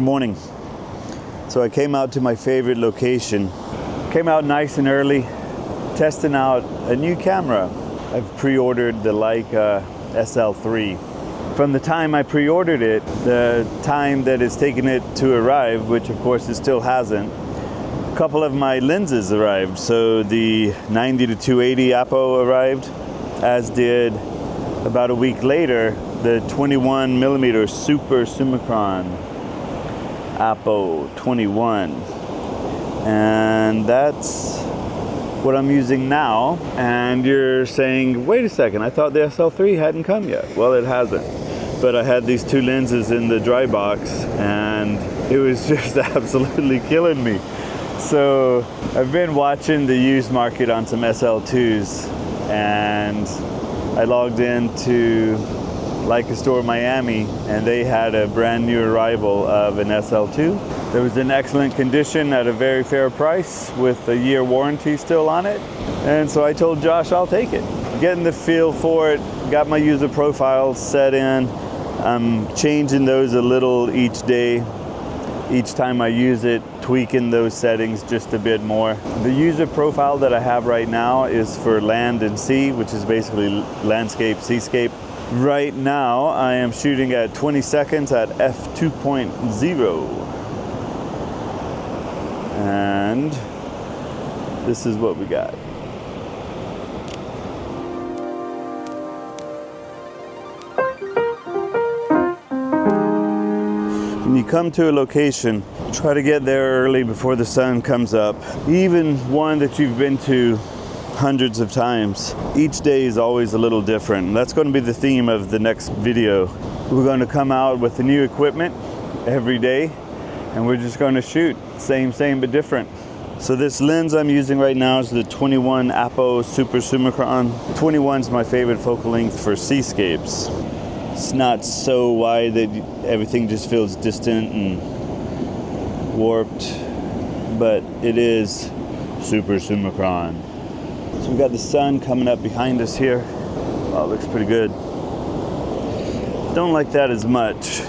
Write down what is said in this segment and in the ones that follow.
Good morning. So I came out to my favorite location. Came out nice and early, testing out a new camera. I've pre-ordered the Leica SL2. From the time I pre-ordered it, the time that it's taken it to arrive, which of course it still hasn't, a couple of my lenses arrived. So the 90 to 280 APO arrived, as did about a week later the 21mm Super Summicron APO 21, and that's what I'm using now. And you're saying, wait a second, I thought the SL3 hadn't come yet. Well, it hasn't, but I had these two lenses in the dry box and it was just absolutely killing me. So I've been watching the used market on some SL2s, and I logged into Leica store Miami, and they had a brand new arrival of an SL2. There was in excellent condition at a very fair price with a year warranty still on it. And so I told Josh I'll take it. Getting the feel for it, got my user profile set in. I'm changing those a little each day. Each time I use it, tweaking those settings just a bit more. The user profile that I have right now is for land and sea, which is basically landscape, seascape. Right now, I am shooting at 20 seconds at f2.0. And this is what we got. When you come to a location, try to get there early before the sun comes up. Even one that you've been to hundreds of times. Each day is always a little different. And that's going to be the theme of the next video. We're going to come out with the new equipment every day, and we're just going to shoot. Same but different. So this lens I'm using right now is the 21 APO Super Summicron. 21 is my favorite focal length for seascapes. It's not so wide that everything just feels distant and warped, but it is Super Summicron. So we've got the sun coming up behind us here. Wow, it looks pretty good. Don't like that as much.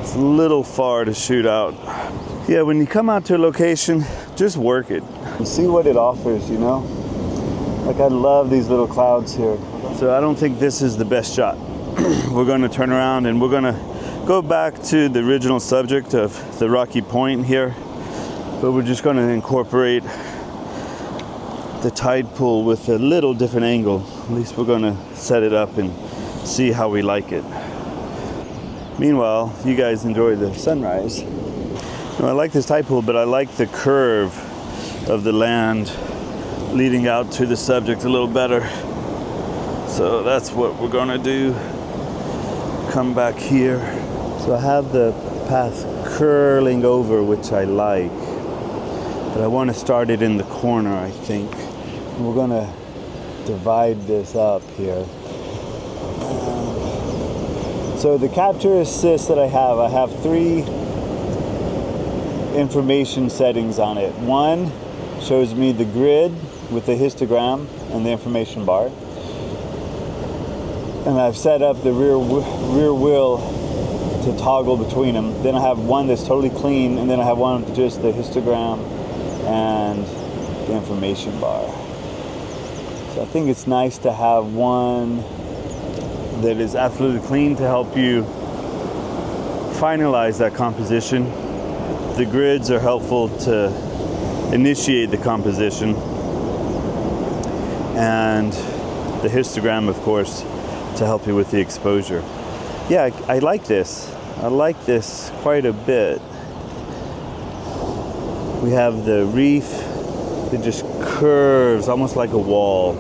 It's a little far to shoot out. Yeah, when you come out to a location, just work it and see what it offers, you know? Like, I love these little clouds here. So I don't think this is the best shot. We're going to turn around and we're going to go back to the original subject of the rocky point here, but we're just going to incorporate the tide pool with a little different angle. At least we're going to set it up and see how we like it. Meanwhile, you guys enjoy the sunrise. Now, I like this tide pool, but I like the curve of the land leading out to the subject a little better. So that's what we're going to do. Come back here. So I have the path curling over, which I like, but I want to start it in the corner, I think. We're going to divide this up here. So the capture assist that I have 3 information settings on it. One shows me the grid with the histogram and the information bar. And I've set up the rear wheel to toggle between them. Then I have one that's totally clean, and then I have one with just the histogram and the information bar. So I think it's nice to have one that is absolutely clean to help you finalize that composition. The grids are helpful to initiate the composition, and the histogram, of course, to help you with the exposure. Yeah, I like this. I like this quite a bit. We have the reef that just curves almost like a wall,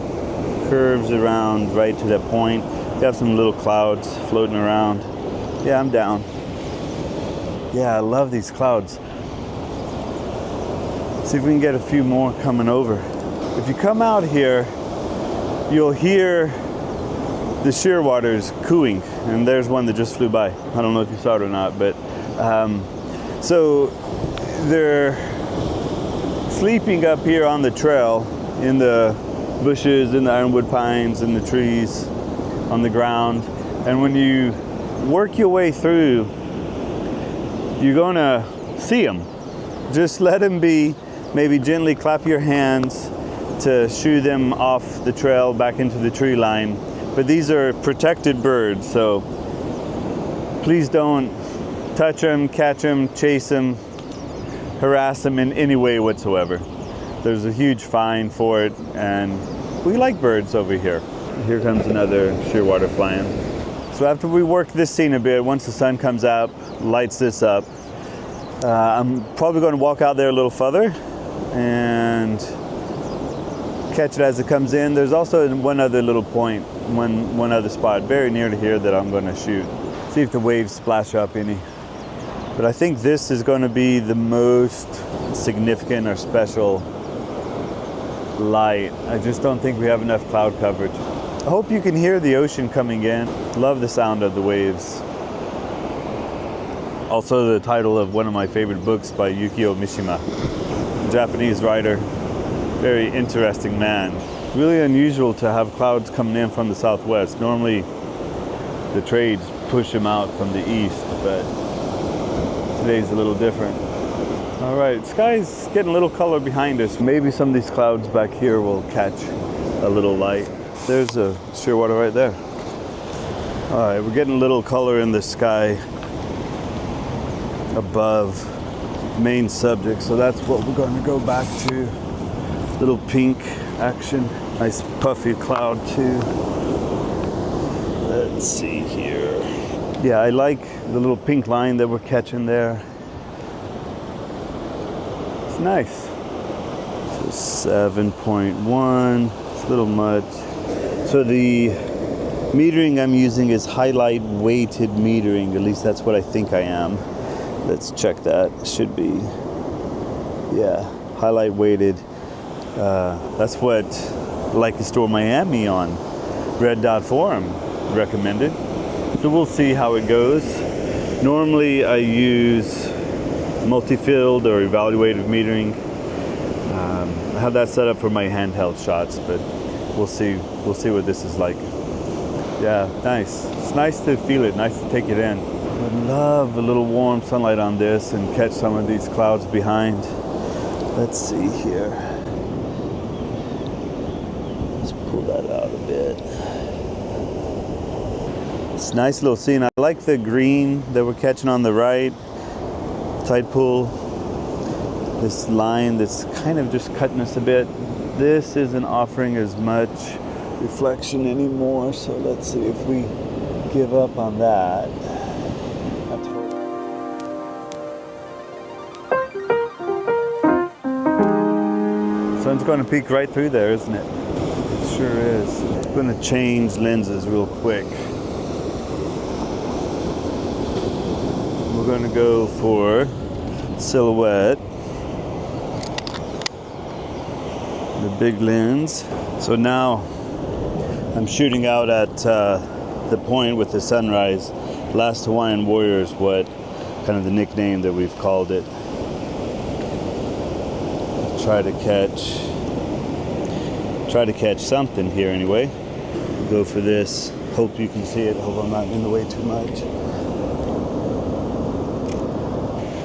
curves around right to that point. We have some little clouds floating around. Yeah, I'm down. Yeah, I love these clouds. See if we can get a few more coming over. If you come out here, you'll hear the shearwaters cooing, and there's one that just flew by. I don't know if you saw it or not, but so they're sleeping up here on the trail in the bushes, in the ironwood pines, in the trees, on the ground. And when you work your way through, you're gonna see them. Just let them be. Maybe gently clap your hands to shoo them off the trail back into the tree line. But these are protected birds, so please don't touch them, catch them, chase them, harass them in any way whatsoever. There's a huge fine for it, and we like birds over here. Here comes another shearwater flying. So after we work this scene a bit, once the sun comes up, lights this up, I'm probably going to walk out there a little further and catch it as it comes in. There's also one other little point, one other spot very near to here that I'm going to shoot. See if the waves splash up any. But I think this is going to be the most significant or special light. I just don't think we have enough cloud coverage. I hope you can hear the ocean coming in. Love the sound of the waves. Also the title of one of my favorite books by Yukio Mishima, Japanese writer. Very interesting man. Really unusual to have clouds coming in from the southwest. Normally the trades push them out from the east, but today's a little different. All right, sky's getting a little color behind us. Maybe some of these clouds back here will catch a little light. There's a shearwater right there. All right, we're getting a little color in the sky above main subject, so that's what we're going to go back to. Little pink action, nice puffy cloud too. Let's see here. Yeah, I like the little pink line that we're catching there. It's nice. So 7.1, it's a little much. So the metering I'm using is highlight weighted metering, at least that's what I think I am. Let's check that. Should be, yeah, highlight weighted. That's what Leica Store Miami on Red Dot Forum recommended. So we'll see how it goes. Normally I use multi-field or evaluative metering. I have that set up for my handheld shots, but we'll see what this is like. Yeah, nice. It's nice to feel it, nice to take it in. I would love a little warm sunlight on this and catch some of these clouds behind. Let's see here. Let's pull that out a bit. It's a nice little scene. I like the green that we're catching on the right. Tide pool. This line that's kind of just cutting us a bit. This isn't offering as much reflection anymore, so let's see if we give up on that. Sun's going to peek right through there, isn't it? It sure is. I'm going to change lenses real quick. We're going to go for silhouette. The big lens. So now I'm shooting out at the point with the sunrise. Last Hawaiian Warrior is what kind of the nickname that we've called it. Try to catch something here anyway. Go for this. Hope you can see it. Hope I'm not in the way too much.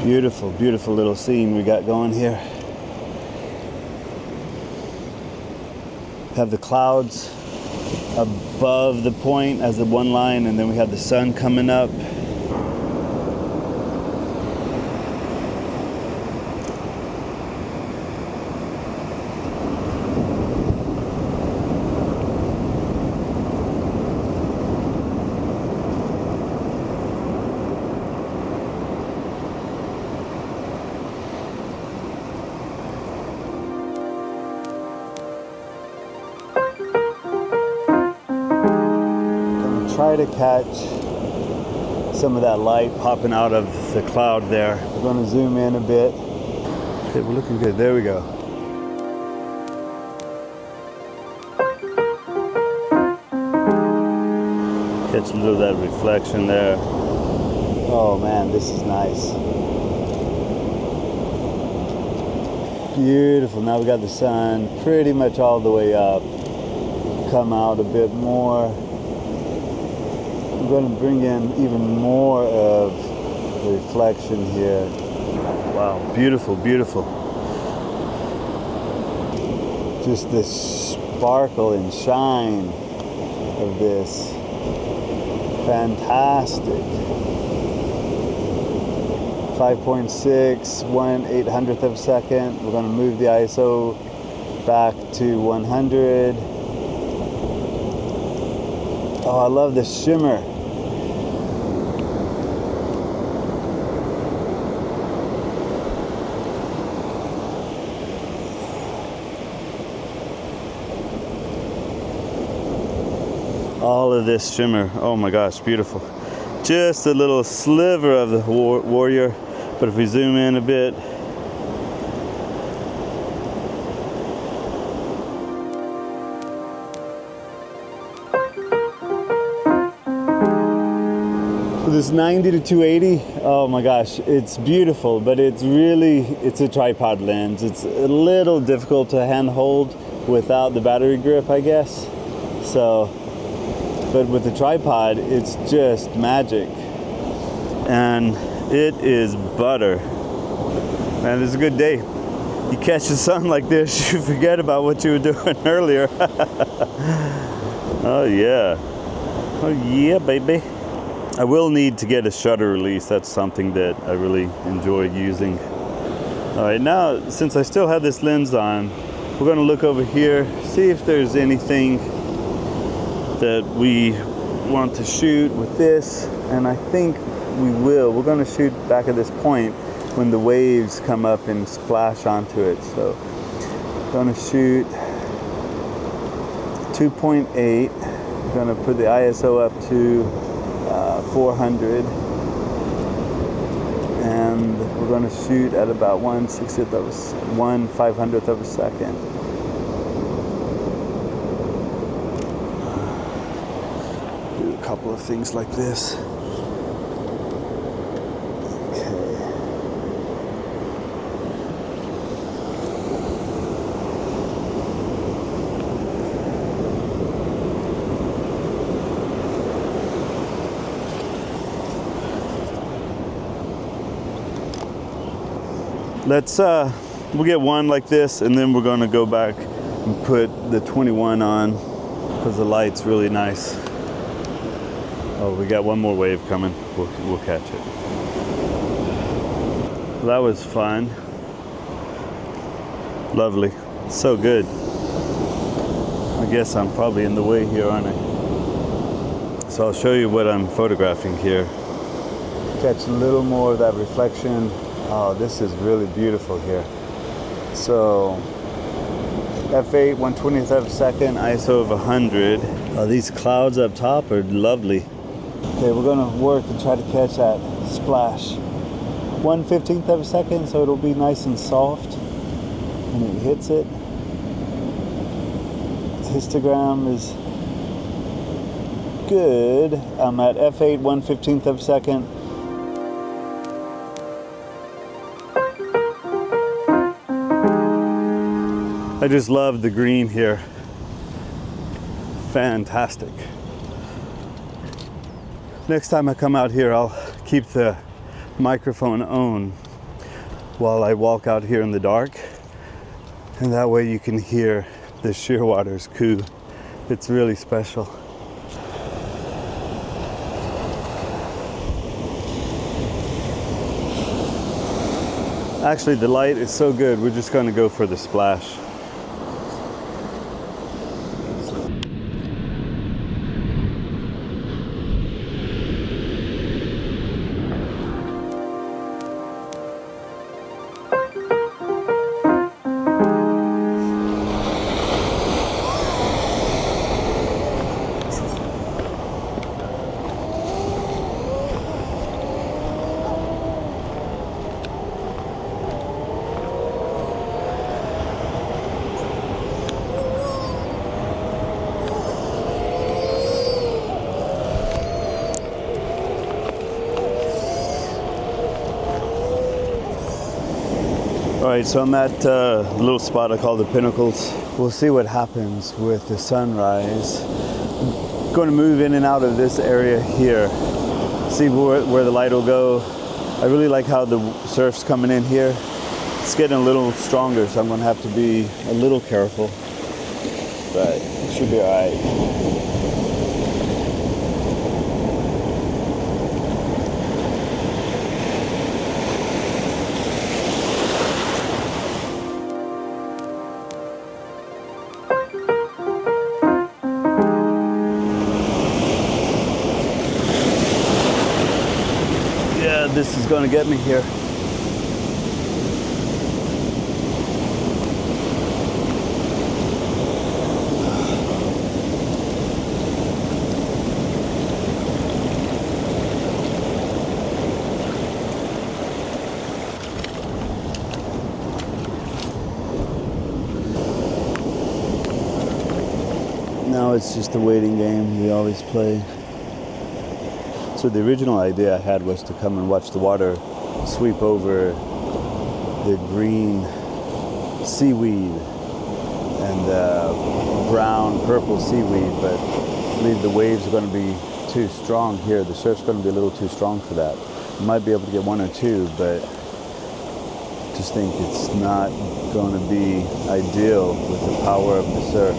Beautiful, beautiful little scene we got going here. Have the clouds above the point as the one line, and then we have the sun coming up. Try to catch some of that light popping out of the cloud there. We're going to zoom in a bit. Okay, we're looking good. There we go. Catch a little of that reflection there. Oh man, this is nice. Beautiful. Now we got the sun pretty much all the way up. Come out a bit more. I'm going to bring in even more of the reflection here. Wow, beautiful, beautiful. Just the sparkle and shine of this. Fantastic. 5.6, 1/800th of a second. We're going to move the ISO back to 100. Oh, I love the shimmer. All of this shimmer. Oh my gosh, beautiful. Just a little sliver of the warrior, but if we zoom in a bit, this 90 to 280, oh my gosh, it's beautiful, but it's a tripod lens. It's a little difficult to handhold without the battery grip, I guess. So, but with the tripod, it's just magic. And it is butter. Man, it's a good day. You catch the sun like this, you forget about what you were doing earlier. Oh yeah. Oh yeah, baby. I will need to get a shutter release. That's something that I really enjoy using. All right, now, since I still have this lens on, we're gonna look over here, see if there's anything that we want to shoot with this, and I think we will. We're gonna shoot back at this point when the waves come up and splash onto it. So, gonna shoot 2.8. Gonna put the ISO up to 400, and we're going to shoot at about 1/500th of a second. Do a couple of things like this. We'll get one like this, and then we're going to go back and put the 21 on because the light's really nice. Oh, we got one more wave coming. We'll catch it. That was fun. Lovely. So good. I guess I'm probably in the way here, aren't I? So I'll show you what I'm photographing here. Catch a little more of that reflection. Oh, this is really beautiful here. So, f8, 1/20th of a second, ISO of 100. Oh, these clouds up top are lovely. Okay, we're gonna work and try to catch that splash. 1/15th of a second, so it'll be nice and soft when it hits it. Histogram is good. I'm at f8, 1/15th of a second. I just love the green here. Fantastic. Next time I come out here, I'll keep the microphone on while I walk out here in the dark. And that way you can hear the Shearwaters coo. It's really special. Actually, the light is so good, we're just gonna go for the splash. All right, so I'm at a little spot I call the Pinnacles. We'll see what happens with the sunrise. I'm going to move in and out of this area here, see where the light will go, I really like how the surf's coming in here. It's getting a little stronger, so I'm gonna have to be a little careful, but it should be all right. Yeah, this is gonna get me here. Now it's just a waiting game we always play. So the original idea I had was to come and watch the water sweep over the green seaweed and brown purple seaweed, but I believe the waves are going to be too strong here. The surf's going to be a little too strong for that. You might be able to get one or two, but I just think it's not going to be ideal with the power of the surf.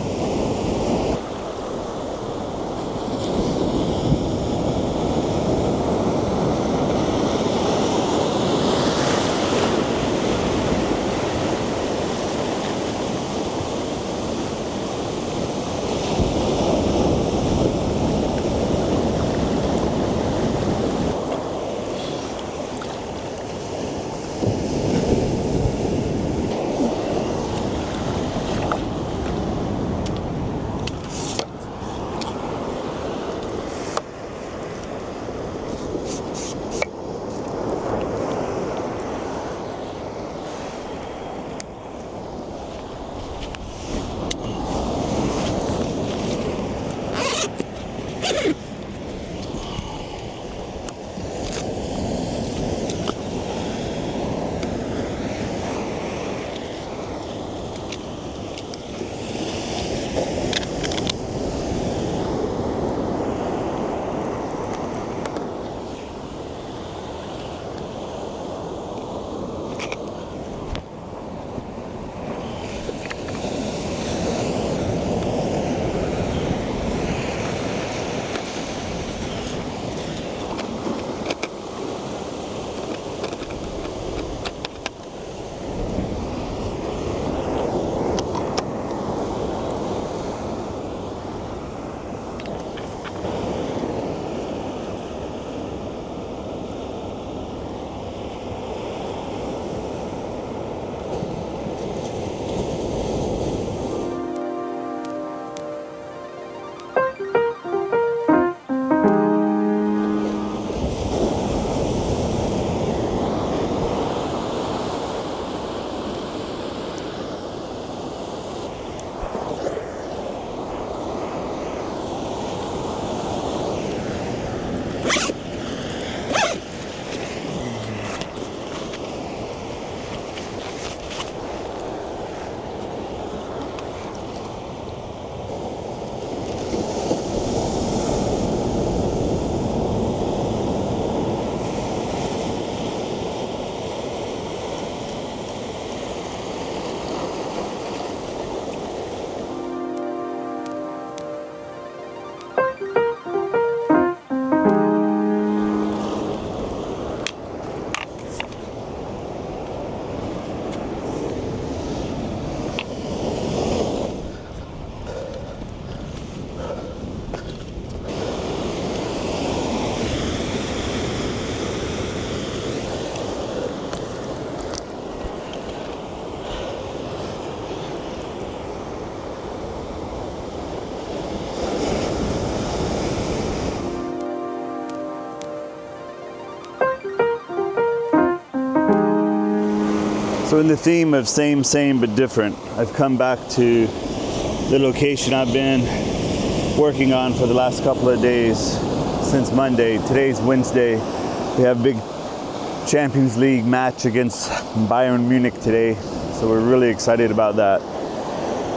So in the theme of same, but different, I've come back to the location I've been working on for the last couple of days since Monday. Today's Wednesday. We have a big Champions League match against Bayern Munich today, so we're really excited about that.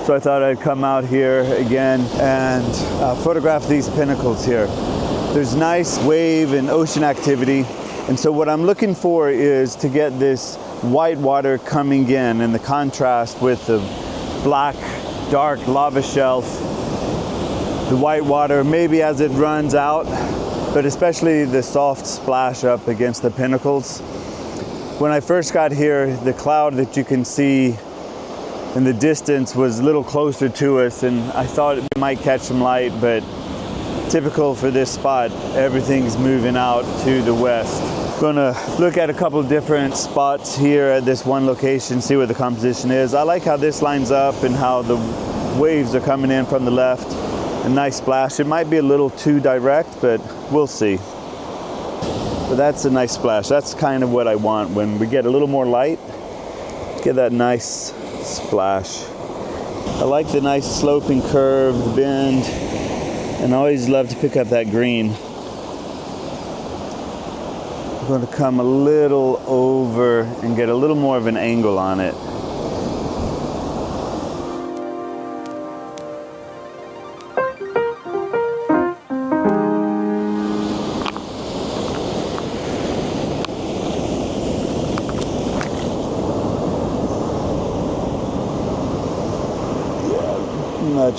So I thought I'd come out here again and photograph these pinnacles here. There's nice wave and ocean activity. And so what I'm looking for is to get this white water coming in and the contrast with the black, dark lava shelf, the white water maybe as it runs out, but especially the soft splash up against the pinnacles. When I first got here, the cloud that you can see in the distance was a little closer to us, and I thought it might catch some light, but typical for this spot, everything's moving out to the west. Gonna look at a couple different spots here at this one location, see what the composition is. I like how this lines up and how the waves are coming in from the left. A nice splash. It might be a little too direct, but we'll see. But that's a nice splash. That's kind of what I want when we get a little more light. Get that nice splash. I like the nice sloping curve, the bend, and I always love to pick up that green. I'm going to come a little over and get a little more of an angle on it.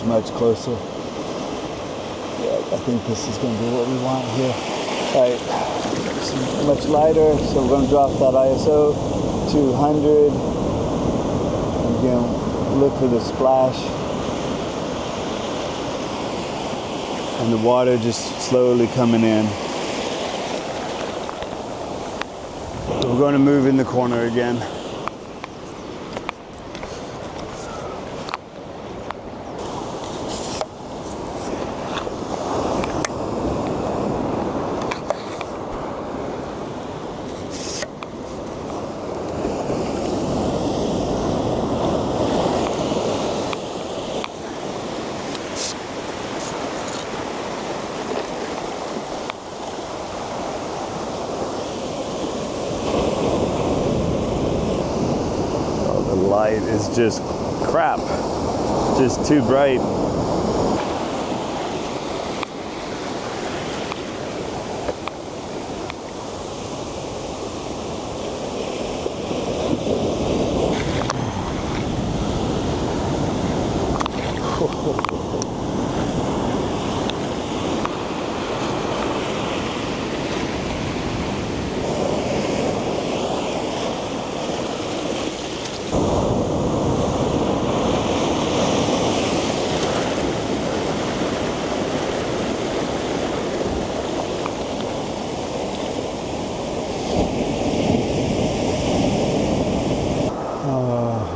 Much closer. Yeah, I think this is going to be what we want here. All right, it's much lighter, so we're going to drop that ISO to 100. Again, look for the splash. And the water just slowly coming in. We're going to move in the corner again. Light is just crap, just too bright.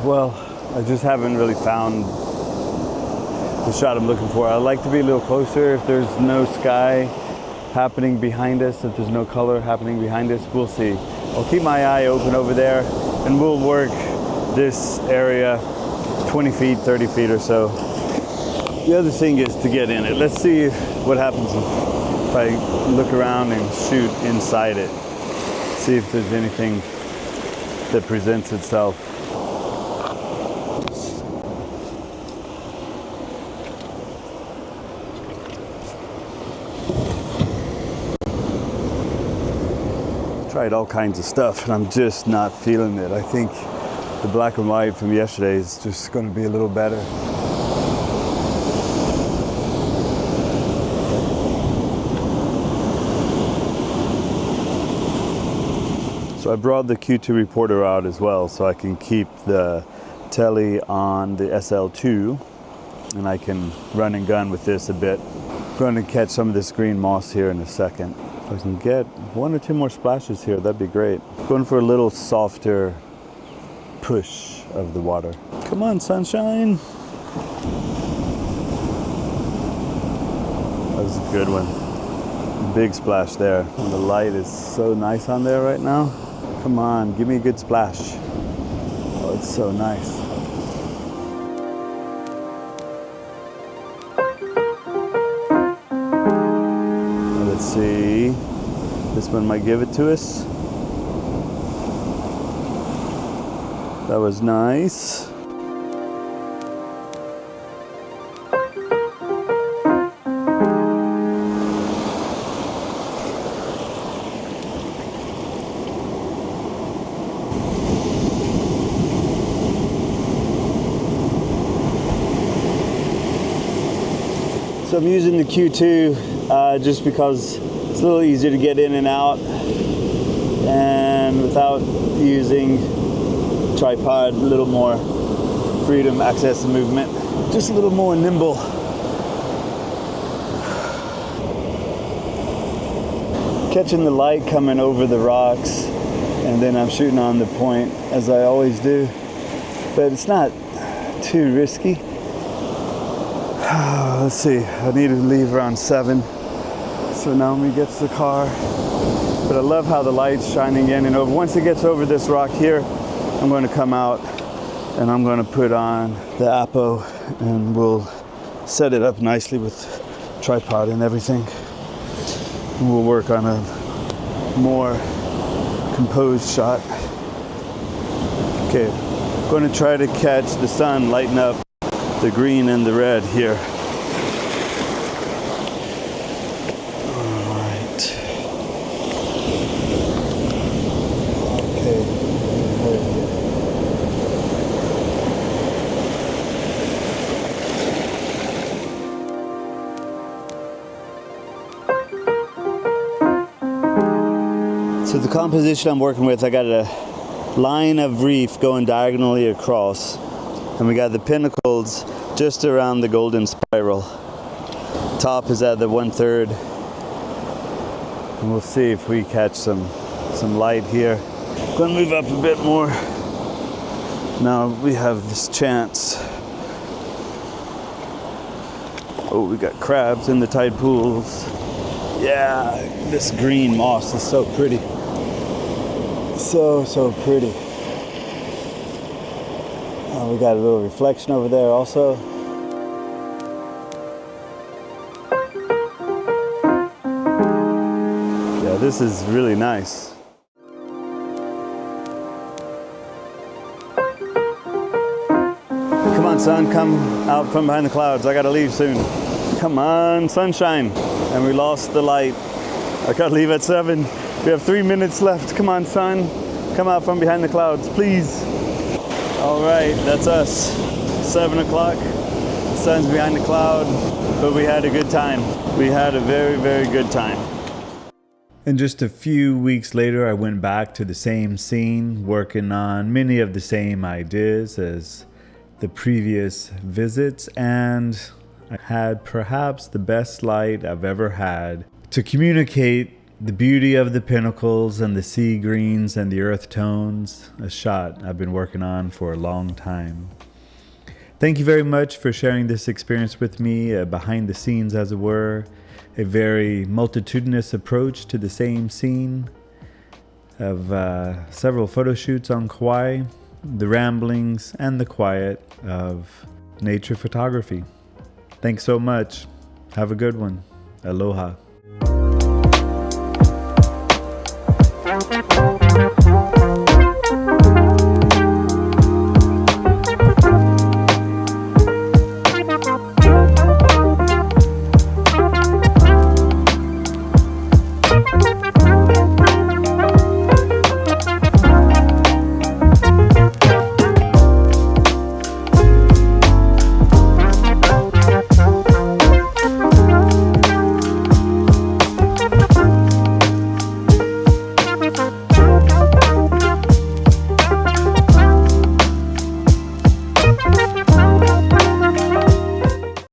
Well, I just haven't really found the shot I'm looking for. I like to be a little closer. If there's no sky happening behind us, if there's no color happening behind us, we'll see. I'll keep my eye open over there and we'll work this area 20 feet, 30 feet or so. The other thing is to get in it. Let's see what happens if I look around and shoot inside it. See if there's anything that presents itself. Tried all kinds of stuff and I'm just not feeling it. I think the black and white from yesterday is just going to be a little better. So I brought the Q2 reporter out as well so I can keep the tele on the SL2 and I can run and gun with this a bit. I'm going to catch some of this green moss here in a second. If I can get one or two more splashes here, that'd be great. Going for a little softer push of the water. Come on, sunshine. That was a good one. Big splash there. And the light is so nice on there right now. Come on, give me a good splash. Oh, it's so nice. Let's see, this one might give it to us. That was nice. So I'm using the Q2 just because it's a little easier to get in and out, and without using tripod, a little more freedom, access and movement, just a little more nimble. Catching the light coming over the rocks, and then I'm shooting on the point as I always do, but it's not too risky. Let's see, I need to leave around 7, so Naomi gets the car. But I love how the light's shining in and over. Once it gets over this rock here, I'm going to come out and I'm going to put on the APO, and we'll set it up nicely with tripod and everything. And we'll work on a more composed shot. Okay, I'm going to try to catch the sun lighten up the green and the red here. All right. Okay. So the composition I'm working with, I got a line of reef going diagonally across, and we got the pinnacles just around the golden spiral. Top is at the 1/3, and we'll see if we catch some light here. Gonna move up a bit more. Now we have this chance. Oh, we got crabs in the tide pools. Yeah, this green moss is so pretty. So pretty. Oh, we got a little reflection over there also. Yeah, this is really nice. Come on, sun, come out from behind the clouds. I gotta leave soon. Come on, sunshine. And we lost the light. I gotta leave at 7. We have 3 minutes left. Come on, sun. Come out from behind the clouds, please. All right, that's us. 7 o'clock. The sun's behind the cloud, but we had a good time. We had a very, very good time. And just a few weeks later, I went back to the same scene, working on many of the same ideas as the previous visits, and I had perhaps the best light I've ever had to communicate the beauty of the pinnacles and the sea greens and the earth tones, a shot I've been working on for a long time. Thank you very much for sharing this experience with me, behind the scenes as it were, a very multitudinous approach to the same scene of several photo shoots on Kauai, the ramblings and the quiet of nature photography. Thanks so much. Have a good one. Aloha.